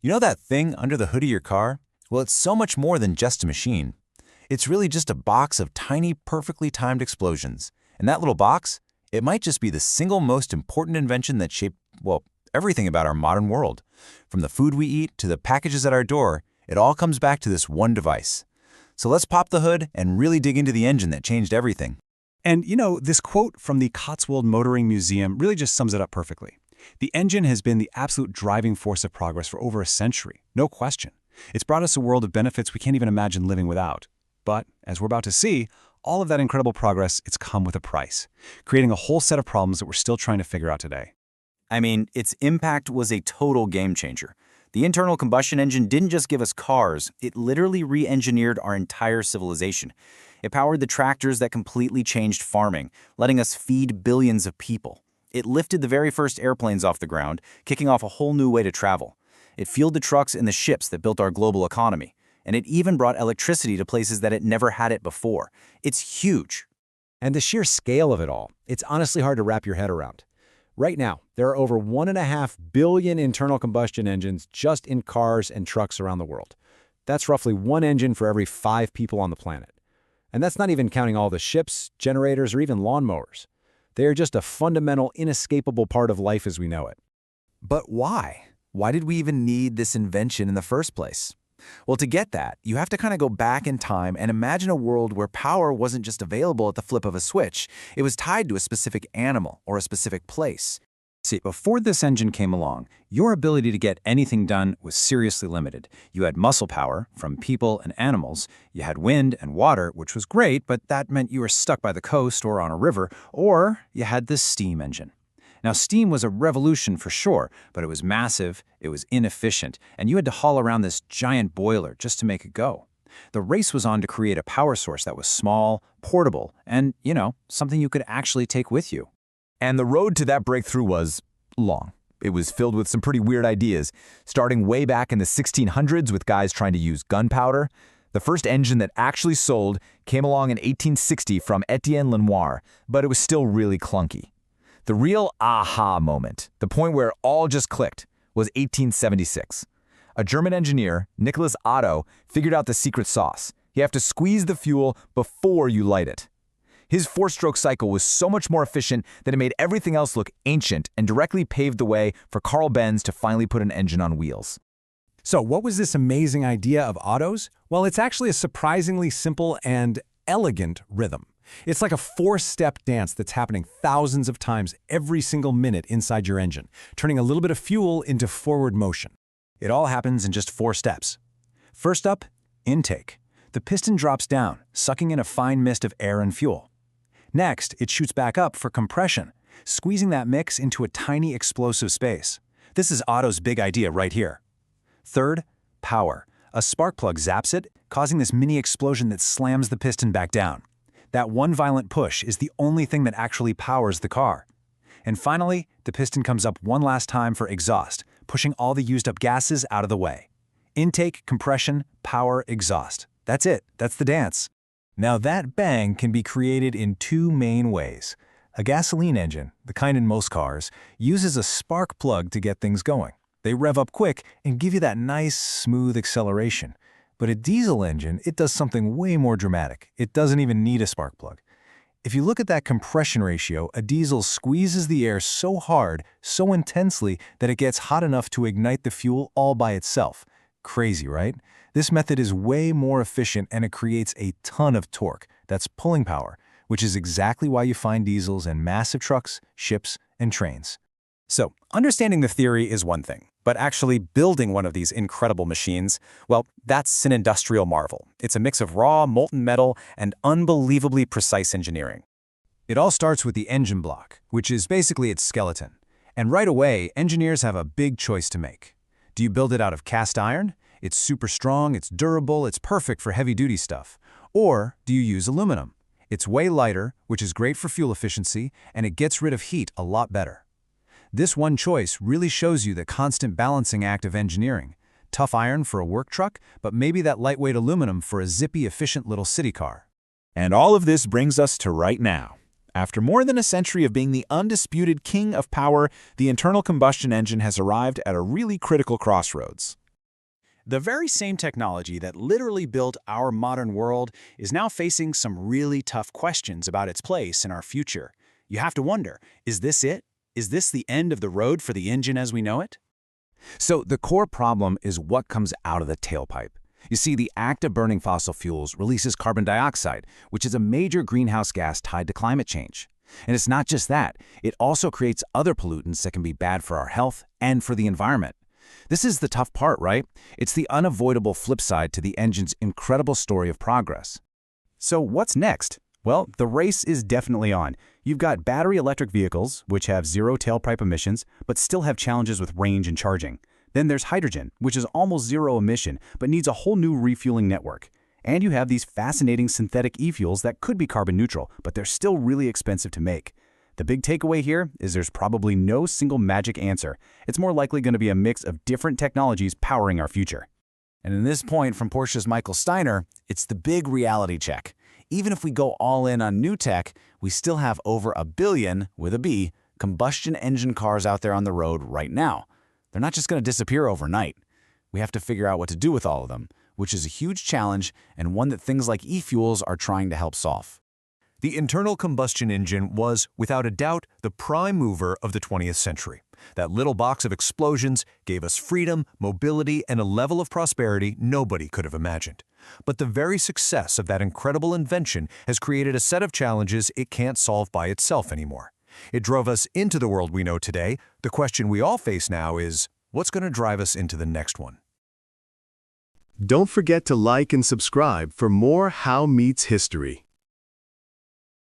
You know that thing under the hood of your car? Well, it's so much more than just a machine. It's really just a box of tiny, perfectly timed explosions. And that little box, it might just be the single most important invention that shaped, well, everything about our modern world. From the food we eat to the packages at our door, it all comes back to this one device. So let's pop the hood and really dig into the engine that changed everything. And this quote from the Cotswold Motoring Museum really just sums it up perfectly. The engine has been the absolute driving force of progress for over a century, no question. It's brought us a world of benefits we can't even imagine living without. But, as we're about to see, all of that incredible progress, it's come with a price, creating a whole set of problems that we're still trying to figure out today. I mean, its impact was a total game changer. The internal combustion engine didn't just give us cars, it literally re-engineered our entire civilization. It powered the tractors that completely changed farming, letting us feed billions of people. It lifted the very first airplanes off the ground, kicking off a whole new way to travel. It fueled the trucks and the ships that built our global economy. And it even brought electricity to places that it never had it before. It's huge. And the sheer scale of it all, it's honestly hard to wrap your head around. Right now, there are over 1.5 billion internal combustion engines just in cars and trucks around the world. That's roughly one engine for every 5 people on the planet. And that's not even counting all the ships, generators, or even lawnmowers. They are just a fundamental, inescapable part of life as we know it. But why? Why did we even need this invention in the first place? Well, to get that, you have to kind of go back in time and imagine a world where power wasn't just available at the flip of a switch. It was tied to a specific animal or a specific place. See, before this engine came along, your ability to get anything done was seriously limited. You had muscle power from people and animals. You had wind and water, which was great, but that meant you were stuck by the coast or on a river, or you had this steam engine. Now, steam was a revolution for sure, but it was massive, it was inefficient, and you had to haul around this giant boiler just to make it go. The race was on to create a power source that was small, portable, and, something you could actually take with you. And the road to that breakthrough was long. It was filled with some pretty weird ideas, starting way back in the 1600s with guys trying to use gunpowder. The first engine that actually sold came along in 1860 from Etienne Lenoir, but it was still really clunky. The real aha moment, the point where it all just clicked, was 1876. A German engineer, Nicholas Otto, figured out the secret sauce. You have to squeeze the fuel before you light it. His 4-stroke cycle was so much more efficient that it made everything else look ancient and directly paved the way for Carl Benz to finally put an engine on wheels. So what was this amazing idea of Otto's? Well, it's actually a surprisingly simple and elegant rhythm. It's like a 4-step dance that's happening thousands of times every single minute inside your engine, turning a little bit of fuel into forward motion. It all happens in just 4 steps. First up, intake. The piston drops down, sucking in a fine mist of air and fuel. Next, it shoots back up for compression, squeezing that mix into a tiny explosive space. This is Otto's big idea right here. Third, power. A spark plug zaps it, causing this mini explosion that slams the piston back down. That one violent push is the only thing that actually powers the car. And finally, the piston comes up one last time for exhaust, pushing all the used-up gases out of the way. Intake, compression, power, exhaust. That's it. That's the dance. Now that bang can be created in 2 main ways. A gasoline engine, the kind in most cars, uses a spark plug to get things going. They rev up quick and give you that nice, smooth acceleration. But a diesel engine, it does something way more dramatic. It doesn't even need a spark plug. If you look at that compression ratio, a diesel squeezes the air so hard, so intensely, that it gets hot enough to ignite the fuel all by itself. Crazy, right? This method is way more efficient and it creates a ton of torque. That's pulling power, which is exactly why you find diesels in massive trucks, ships, and trains. So, understanding the theory is one thing, but actually building one of these incredible machines, well, that's an industrial marvel. It's a mix of raw, molten metal and unbelievably precise engineering. It all starts with the engine block, which is basically its skeleton. And right away, engineers have a big choice to make. Do you build it out of cast iron? It's super strong, it's durable, it's perfect for heavy-duty stuff. Or do you use aluminum? It's way lighter, which is great for fuel efficiency, and it gets rid of heat a lot better. This one choice really shows you the constant balancing act of engineering. Tough iron for a work truck, but maybe that lightweight aluminum for a zippy, efficient little city car. And all of this brings us to right now. After more than a century of being the undisputed king of power, the internal combustion engine has arrived at a really critical crossroads. The very same technology that literally built our modern world is now facing some really tough questions about its place in our future. You have to wonder, is this it? Is this the end of the road for the engine as we know it? So the core problem is what comes out of the tailpipe. You see, the act of burning fossil fuels releases carbon dioxide, which is a major greenhouse gas tied to climate change. And it's not just that, it also creates other pollutants that can be bad for our health and for the environment. This is the tough part, right? It's the unavoidable flip side to the engine's incredible story of progress. So what's next? Well, the race is definitely on. You've got battery electric vehicles, which have zero tailpipe emissions, but still have challenges with range and charging. Then there's hydrogen, which is almost zero emission, but needs a whole new refueling network. And you have these fascinating synthetic e-fuels that could be carbon neutral, but they're still really expensive to make. The big takeaway here is there's probably no single magic answer. It's more likely going to be a mix of different technologies powering our future. And in this point from Porsche's Michael Steiner, it's the big reality check. Even if we go all in on new tech, we still have over a billion, with a B, combustion engine cars out there on the road right now. They're not just going to disappear overnight. We have to figure out what to do with all of them, which is a huge challenge and one that things like e-fuels are trying to help solve. The internal combustion engine was, without a doubt, the prime mover of the 20th century. That little box of explosions gave us freedom, mobility, and a level of prosperity nobody could have imagined. But the very success of that incredible invention has created a set of challenges it can't solve by itself anymore. It drove us into the world we know today. The question we all face now is, what's going to drive us into the next one? Don't forget to like and subscribe for more How Meets History.